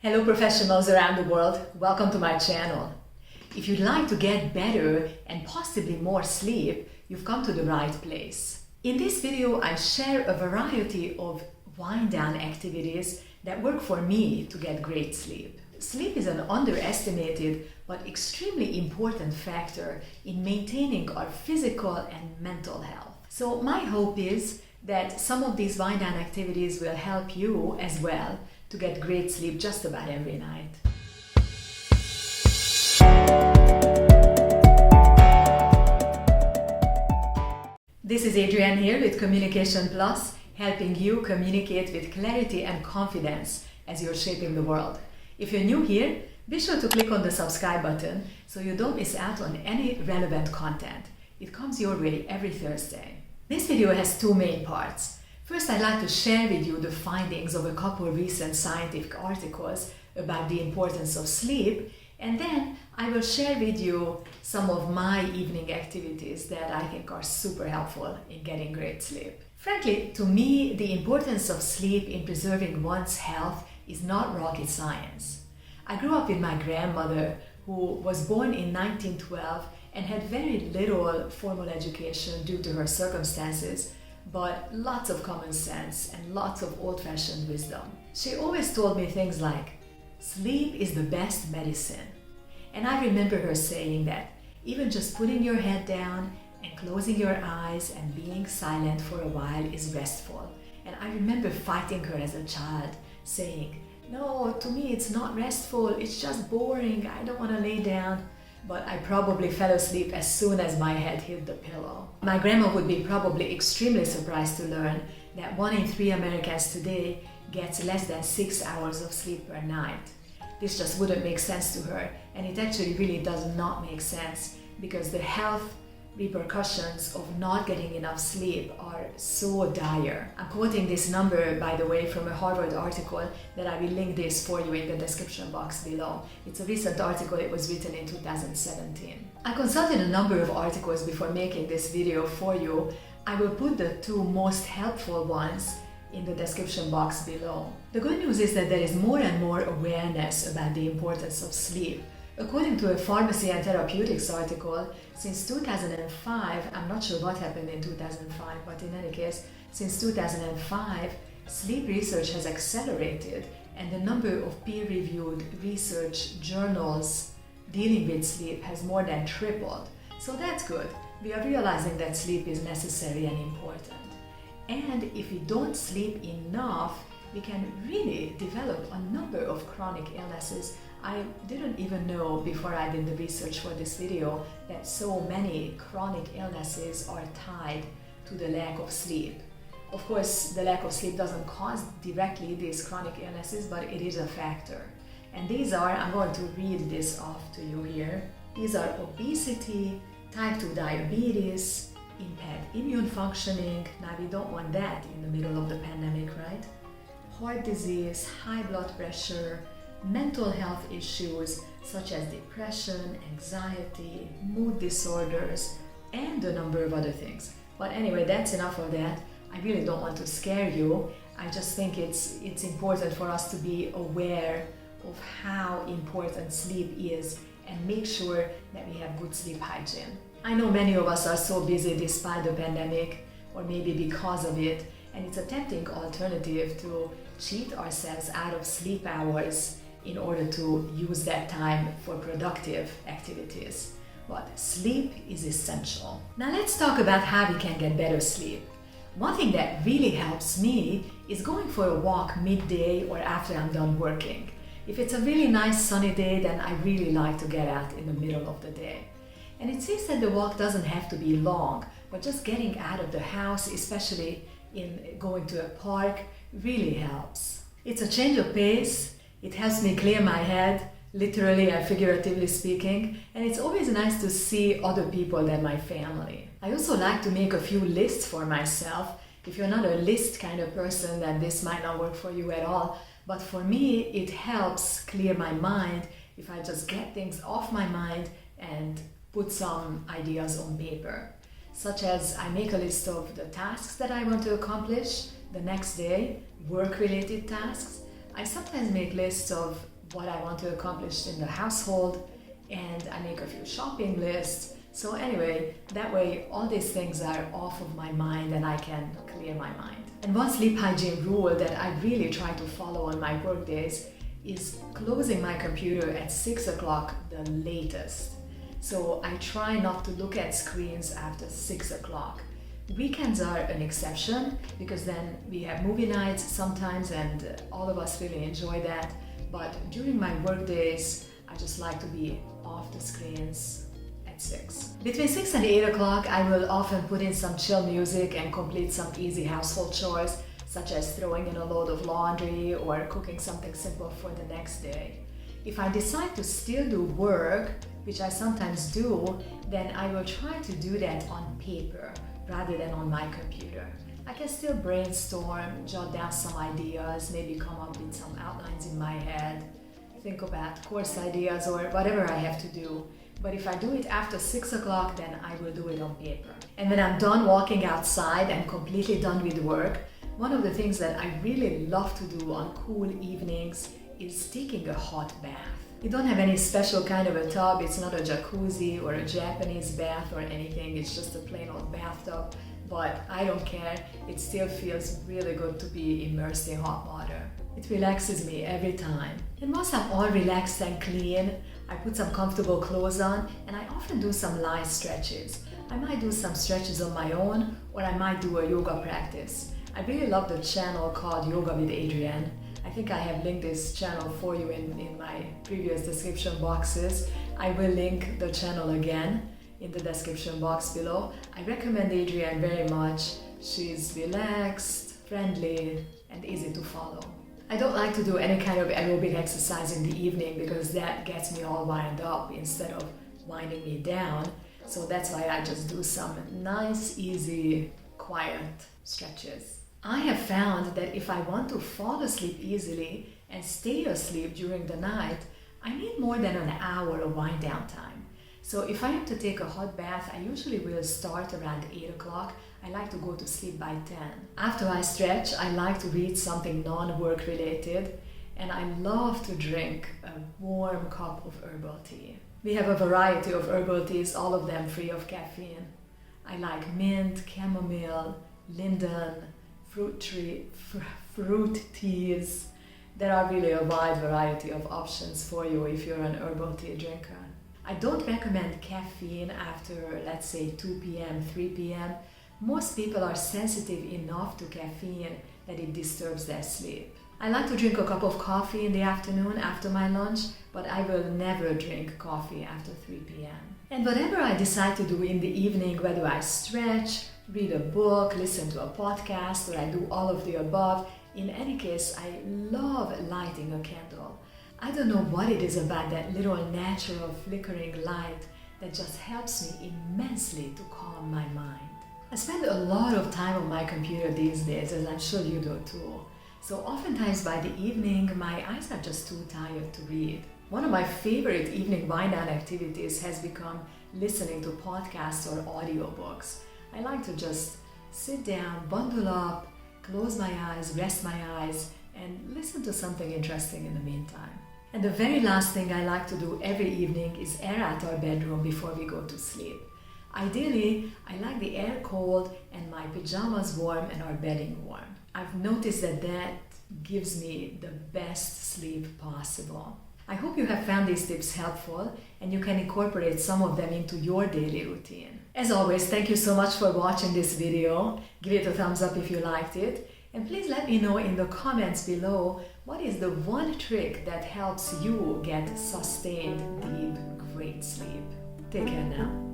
Hello professionals around the world, welcome to my channel. If you'd like to get better and possibly more sleep, you've come to the right place. In this video, I share a variety of wind-down activities that work for me to get great sleep. Sleep is an underestimated but extremely important factor in maintaining our physical and mental health. So my hope is that some of these wind-down activities will help you as well to get great sleep just about every night. This is Adrienne here with Communication Plus, helping you communicate with clarity and confidence as you're shaping the world. If you're new here, be sure to click on the subscribe button so you don't miss out on any relevant content. It comes your way every Thursday. This video has two main parts. First, I'd like to share with you the findings of a couple of recent scientific articles about the importance of sleep, and then I will share with you some of my evening activities that I think are super helpful in getting great sleep. Frankly, to me, the importance of sleep in preserving one's health is not rocket science. I grew up with my grandmother, who was born in 1912 and had very little formal education due to her circumstances, but lots of common sense and lots of old-fashioned wisdom. She always told me things like, sleep is the best medicine. And I remember her saying that even just putting your head down and closing your eyes and being silent for a while is restful. And I remember fighting her as a child, saying, no, to me it's not restful, it's just boring, I don't want to lay down. But I probably fell asleep as soon as my head hit the pillow. My grandma would be probably extremely surprised to learn that 1 in 3 Americans today gets less than 6 hours of sleep per night. This just wouldn't make sense to her, and it actually really does not make sense because the health repercussions of not getting enough sleep are so dire. I'm quoting this number, by the way, from a Harvard article that I will link this for you in the description box below. It's a recent article, it was written in 2017. I consulted a number of articles before making this video for you. I will put the two most helpful ones in the description box below. The good news is that there is more and more awareness about the importance of sleep. According to a Pharmacy and Therapeutics article, since 2005, I'm not sure what happened in 2005, but in any case, since 2005, sleep research has accelerated and the number of peer-reviewed research journals dealing with sleep has more than tripled. So that's good. We are realizing that sleep is necessary and important. And if we don't sleep enough, we can really develop a number of chronic illnesses. I didn't even know before I did the research for this video that so many chronic illnesses are tied to the lack of sleep. Of course, the lack of sleep doesn't cause directly these chronic illnesses, but it is a factor. And these are, I'm going to read this off to you here. These are obesity, type 2 diabetes, impaired immune functioning. Now we don't want that in the middle of the pandemic, right? Heart disease, high blood pressure, mental health issues such as depression, anxiety, mood disorders, and a number of other things. But anyway, that's enough of that. I really don't want to scare you. I just think it's important for us to be aware of how important sleep is and make sure that we have good sleep hygiene. I know many of us are so busy despite the pandemic, or maybe because of it, and it's a tempting alternative to cheat ourselves out of sleep hours in order to use that time for productive activities. But sleep is essential. Now let's talk about how we can get better sleep. One thing that really helps me is going for a walk midday or after I'm done working. If it's a really nice sunny day, then I really like to get out in the middle of the day. And it seems that the walk doesn't have to be long, but just getting out of the house, especially in going to a park, really helps. It's a change of pace. It helps me clear my head, literally and figuratively speaking, and it's always nice to see other people than my family. I also like to make a few lists for myself. If you're not a list kind of person, then this might not work for you at all, but for me it helps clear my mind if I just get things off my mind and put some ideas on paper. Such as I make a list of the tasks that I want to accomplish the next day, work-related tasks. I sometimes make lists of what I want to accomplish in the household, and I make a few shopping lists. So anyway, that way all these things are off of my mind and I can clear my mind. And one sleep hygiene rule that I really try to follow on my work days is closing my computer at 6 o'clock the latest. So I try not to look at screens after 6 o'clock. Weekends are an exception because then we have movie nights sometimes and all of us really enjoy that. But during my work days, I just like to be off the screens at 6. Between 6 and 8 o'clock, I will often put in some chill music and complete some easy household chores, such as throwing in a load of laundry or cooking something simple for the next day. If I decide to still do work, which I sometimes do, then I will try to do that on paper rather than on my computer. I can still brainstorm, jot down some ideas, maybe come up with some outlines in my head, think about course ideas or whatever I have to do. But if I do it after 6 o'clock, then I will do it on paper. And when I'm done walking outside and completely done with work, one of the things that I really love to do on cool evenings is taking a hot bath. You don't have any special kind of a tub, it's not a jacuzzi or a Japanese bath or anything, it's just a plain old bathtub. But I don't care, it still feels really good to be immersed in hot water. It relaxes me every time. And once I'm all relaxed and clean, I put some comfortable clothes on and I often do some light stretches. I might do some stretches on my own or I might do a yoga practice. I really love the channel called Yoga with Adrienne. I think I have linked this channel for you in my previous description boxes. I will link the channel again in the description box below. I recommend Adrienne very much. She's relaxed, friendly, and easy to follow. I don't like to do any kind of aerobic exercise in the evening because that gets me all wound up instead of winding me down. So that's why I just do some nice, easy, quiet stretches. I have found that if I want to fall asleep easily and stay asleep during the night, I need more than an hour of wind down time. So if I am to take a hot bath, I usually will start around 8 o'clock. I like to go to sleep by 10. After I stretch, I like to read something non-work related, and I love to drink a warm cup of herbal tea. We have a variety of herbal teas, all of them free of caffeine. I like mint, chamomile, linden, fruit teas. There are really a wide variety of options for you if you're an herbal tea drinker. I don't recommend caffeine after, let's say, 2 p.m., 3 p.m. Most people are sensitive enough to caffeine that it disturbs their sleep. I like to drink a cup of coffee in the afternoon after my lunch, but I will never drink coffee after 3 p.m. And whatever I decide to do in the evening, whether I stretch, read a book, listen to a podcast, or I do all of the above, in any case, I love lighting a candle. I don't know what it is about that little natural flickering light that just helps me immensely to calm my mind. I spend a lot of time on my computer these days, as I'm sure you do too. So oftentimes by the evening, my eyes are just too tired to read. One of my favorite evening wind-down activities has become listening to podcasts or audiobooks. I like to just sit down, bundle up, close my eyes, rest my eyes, and listen to something interesting in the meantime. And the very last thing I like to do every evening is air out our bedroom before we go to sleep. Ideally, I like the air cold and my pajamas warm and our bedding warm. I've noticed that gives me the best sleep possible. I hope you have found these tips helpful and you can incorporate some of them into your daily routine. As always, thank you so much for watching this video. Give it a thumbs up if you liked it. And please let me know in the comments below what is the one trick that helps you get sustained, deep, great sleep. Take care now.